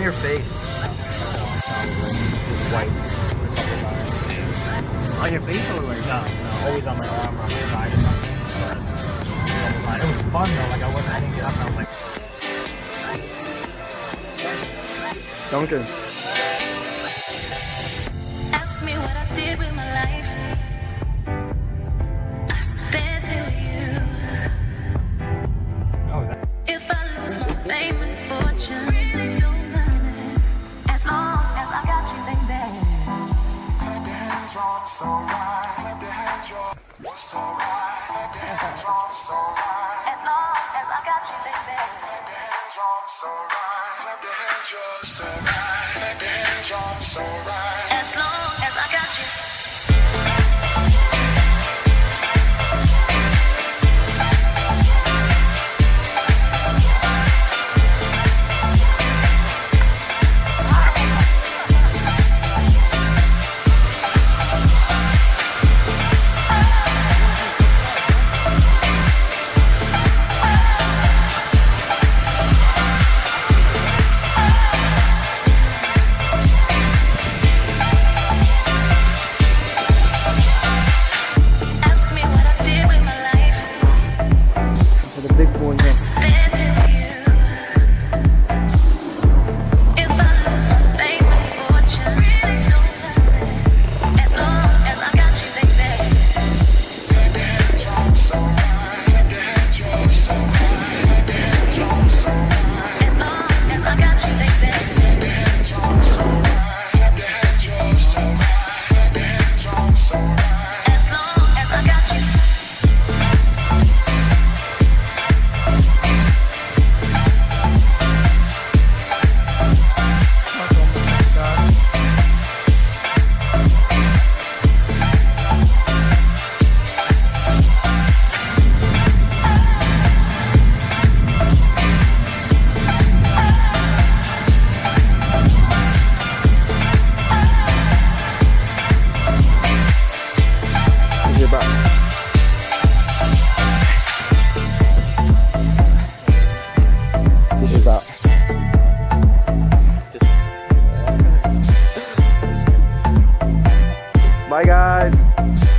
on your face. Just white. On your face or like? No, always on my arm, on my side. It was fun though, like I didn't get up and I was like... Duncan. Ask me what I did with my life. I spent it with you. Oh, is that... If I lose my fame and fortune, as long as I got you, baby. Clap your hands on, it's alright. Clap your hands on, it's alright. Clap your hands on, it's alright. As long as I got you, baby. Clap your hands on, it's alright. Clap your hands on, it's alright. Clap your hands on, it's alright. As long as I got you. Bye guys.